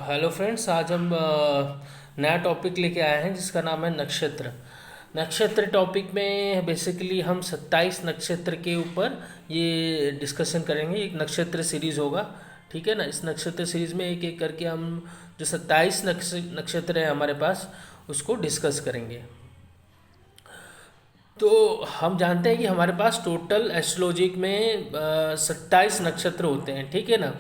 Hello friends, आज हम नया टॉपिक लेके आए हैं जिसका नाम है नक्षत्र। नक्षत्र टॉपिक में बेसिकली हम 27 नक्षत्र के ऊपर ये डिस्कशन करेंगे। एक नक्षत्र सीरीज होगा, ठीक है ना। इस नक्षत्र सीरीज में एक एक करके हम जो 27 नक्षत्र है हमारे पास उसको डिस्कस करेंगे। तो हम जानते हैं कि हमारे पास टोटल एस्ट्रोलॉजी में 27 नक्षत्र होते हैं, ठीक है ना।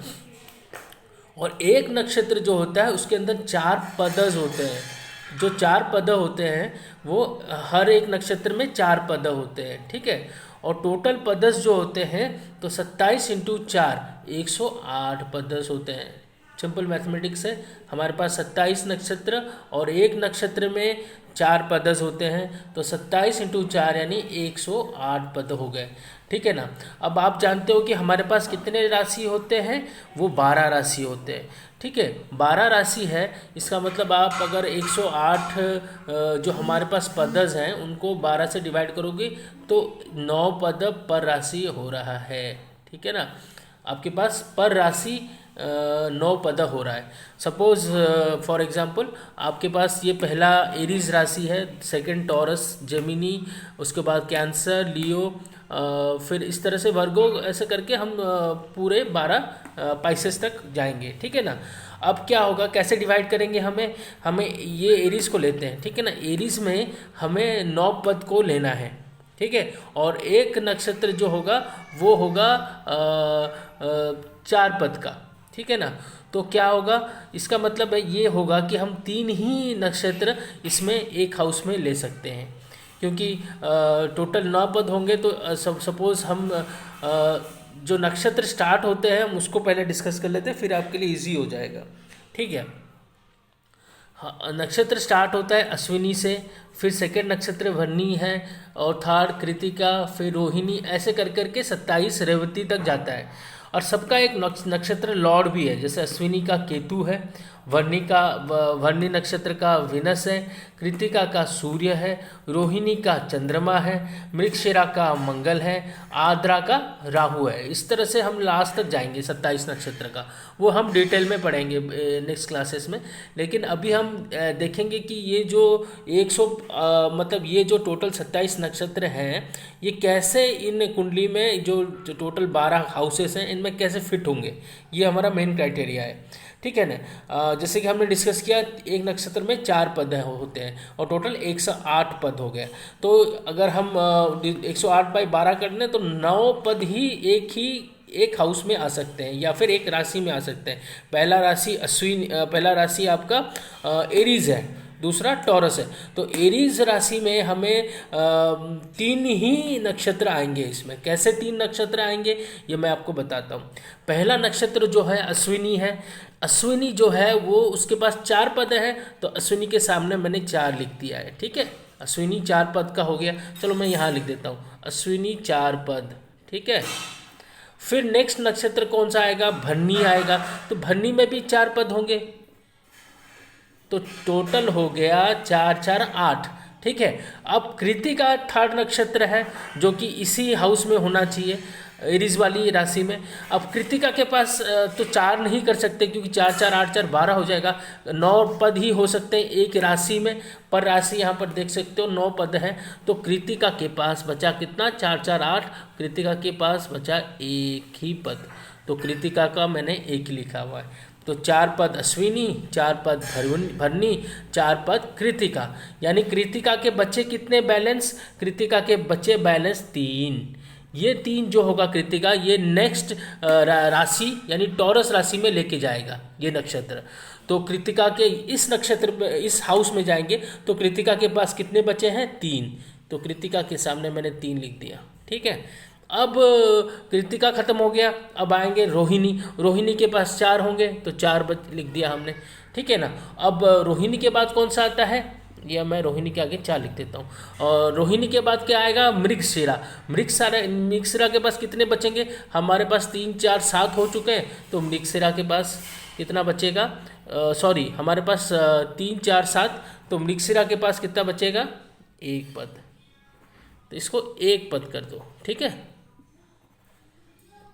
और एक नक्षत्र जो होता है उसके अंदर 4 पदज होते हैं। जो 4 पद होते हैं वो हर एक नक्षत्र में 4 पद होते हैं, ठीक है। और टोटल पदस जो होते हैं तो 27 इंटू 4 108 पदस होते हैं। सिंपल मैथमेटिक्स है। हमारे पास 27 नक्षत्र और एक नक्षत्र में 4 पदस होते हैं, तो 27 इंटू 4 यानी 108 पद हो गए, ठीक है ना। अब आप जानते हो कि हमारे पास कितने राशि होते हैं, वो 12 राशि होते हैं, ठीक है। 12 राशि है, इसका मतलब आप अगर 108 जो हमारे पास पदस हैं उनको 12 से डिवाइड करोगे तो 9 पद पर राशि हो रहा है, ठीक है ना। आपके पास पर राशि 9 पद हो रहा है। सपोज फॉर एग्जांपल आपके पास ये पहला एरीज राशि है, सेकंड टॉरस, जेमिनी, उसके बाद कैंसर, लियो, फिर इस तरह से वर्गो, ऐसे करके हम पूरे 12 पाइसेस तक जाएंगे, ठीक है ना। अब क्या होगा, कैसे डिवाइड करेंगे, हमें ये एरीज को लेते हैं, ठीक है ना। एरीज में हमें 9 पद को लेना है, ठीक है। और एक नक्षत्र जो होगा वो होगा 4 पद का, ठीक है ना। तो क्या होगा, इसका मतलब है ये होगा कि हम 3 ही नक्षत्र इसमें एक हाउस में ले सकते हैं, क्योंकि टोटल 9 पद होंगे। तो सपोज हम जो नक्षत्र स्टार्ट होते हैं हम उसको पहले डिस्कस कर लेते हैं, फिर आपके लिए इजी हो जाएगा, ठीक है। हाँ, नक्षत्र स्टार्ट होता है अश्विनी से, फिर सेकंड नक्षत्र भरनी है, और थर्ड कृतिका, फिर रोहिणी, ऐसे कर करके 27 रेवती तक जाता है। और सबका एक नक्षत्र लॉर्ड भी है, जैसे अश्विनी का केतु है, वर्णी नक्षत्र का विनस है, कृतिका का सूर्य है, रोहिणी का चंद्रमा है, मृगशिरा का मंगल है, आद्रा का राहु है। इस तरह से हम लास्ट तक जाएंगे 27 नक्षत्र का, वो हम डिटेल में पढ़ेंगे नेक्स्ट क्लासेस में। लेकिन अभी हम देखेंगे कि ये जो 100 मतलब ये जो टोटल 27 नक्षत्र हैं ये कैसे इन कुंडली में जो टोटल 12 हाउसेस हैं इनमें कैसे फिट होंगे, ये हमारा मेन क्राइटेरिया है, ठीक है ना। जैसे कि हमने डिस्कस किया, एक नक्षत्र में 4 पद होते हैं और टोटल 108 पद हो गया। तो अगर हम 108/12 कर दें तो 9 पद ही एक हाउस में आ सकते हैं या फिर एक राशि में आ सकते हैं। पहला राशि आपका एरीज है, दूसरा टॉरस है। तो एरीज राशि में हमें 3 ही नक्षत्र आएंगे। इसमें कैसे 3 नक्षत्र आएंगे ये मैं आपको बताता हूँ। पहला नक्षत्र जो है अश्विनी है। अश्विनी जो है वो उसके पास 4 पद है, तो अश्विनी के सामने मैंने 4 लिख दिया है, ठीक है। अश्विनी 4 पद का हो गया। चलो मैं यहाँ लिख देता हूँ अश्विनी 4 पद, ठीक है। फिर नेक्स्ट नक्षत्र कौन सा आएगा, भरनी आएगा। तो भरनी में भी 4 पद होंगे, तो टोटल हो गया 4 4 8, ठीक है। अब कृतिका थर्ड नक्षत्र है जो कि इसी हाउस में होना चाहिए, एरीज वाली राशि में। अब कृतिका के पास तो 4 नहीं कर सकते क्योंकि 4 4 8 4 12 हो जाएगा। 9 पद ही हो सकते हैं एक राशि में, पर राशि यहाँ पर देख सकते हो 9 पद हैं। तो कृतिका के पास बचा कितना, 4 4 8, कृतिका के पास बचा एक ही पद, तो कृतिका का मैंने एक ही लिखा हुआ है। तो 4 पद अश्विनी, 4 पद भरनी, 4 पद कृतिका, यानी कृतिका के बच्चे कितने बैलेंस, कृतिका के बच्चे बैलेंस 3। ये 3 जो होगा कृतिका, ये नेक्स्ट राशि यानी टॉरस राशि में लेके जाएगा ये नक्षत्र। तो कृतिका के इस नक्षत्र में, इस हाउस में जाएंगे तो कृतिका के पास कितने बचे हैं, 3। तो कृतिका के सामने मैंने 3 लिख दिया, ठीक है। अब कृतिका खत्म हो गया, अब आएंगे रोहिणी। रोहिणी के पास 4 होंगे तो 4 लिख दिया हमने, ठीक है ना। अब रोहिणी के बाद कौन सा आता है, या मैं रोहिणी के आगे 4 लिख देता हूँ। और रोहिणी के बाद क्या आएगा, मृगशिरा। मृगशिरा के पास कितने बचेंगे, हमारे पास 3 4 7 हो चुके हैं, तो मृगशिरा के पास कितना बचेगा, सॉरी हमारे पास 3 4 7, तो मृगशिरा के पास कितना बचेगा, 1 पद। तो इसको 1 पद कर दो, ठीक है।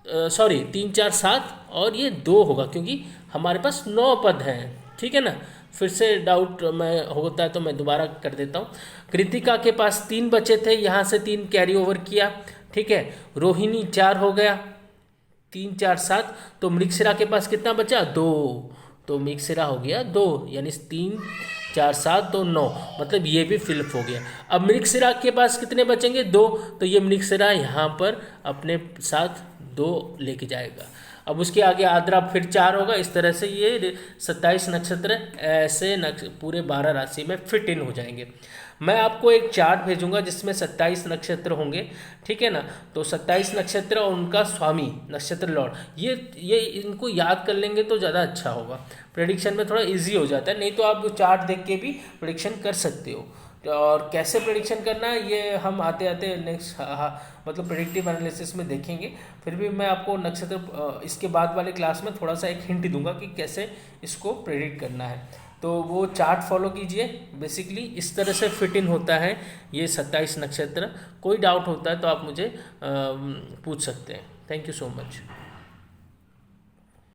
सॉरी 3 4 7 और ये 2 होगा क्योंकि हमारे पास 9 पद हैं, ठीक है ना। फिर से डाउट मैं होता है तो मैं दोबारा कर देता हूँ। कृतिका के पास 3 बचे थे, यहाँ से 3 कैरी ओवर किया, ठीक है। रोहिणी 4 हो गया, 3 4 7। तो मृगशिरा के पास कितना बचा? 2। तो मृगशिरा हो गया 2, यानी 3 4 7 2 9, मतलब ये भी फिलअप हो गया। अब मृगशिरा के पास कितने बचेंगे? 2। तो ये मृगशिरा यहाँ पर अपने साथ 2 लेके जाएगा। अब उसके आगे आद्रा फिर 4 होगा। इस तरह से ये 27 नक्षत्र ऐसे पूरे 12 राशि में फिट इन हो जाएंगे। मैं आपको एक चार्ट भेजूंगा जिसमें 27 नक्षत्र होंगे, ठीक है ना। तो 27 नक्षत्र और उनका स्वामी नक्षत्र लॉर्ड, ये इनको याद कर लेंगे तो ज़्यादा अच्छा होगा। प्रेडिक्शन में थोड़ा इजी हो जाता है, नहीं तो आप चार्ट देख के भी प्रेडिक्शन कर सकते हो। और कैसे प्रेडिक्शन करना है ये हम आते आते नेक्स्ट मतलब प्रेडिक्टिव एनालिसिस में देखेंगे। फिर भी मैं आपको नक्षत्र इसके बाद वाले क्लास में थोड़ा सा एक हिंट दूंगा कि कैसे इसको प्रेडिक्ट करना है। तो वो चार्ट फॉलो कीजिए। बेसिकली इस तरह से फिट इन होता है ये 27 नक्षत्र। कोई डाउट होता है तो आप मुझे पूछ सकते हैं। Thank you so much.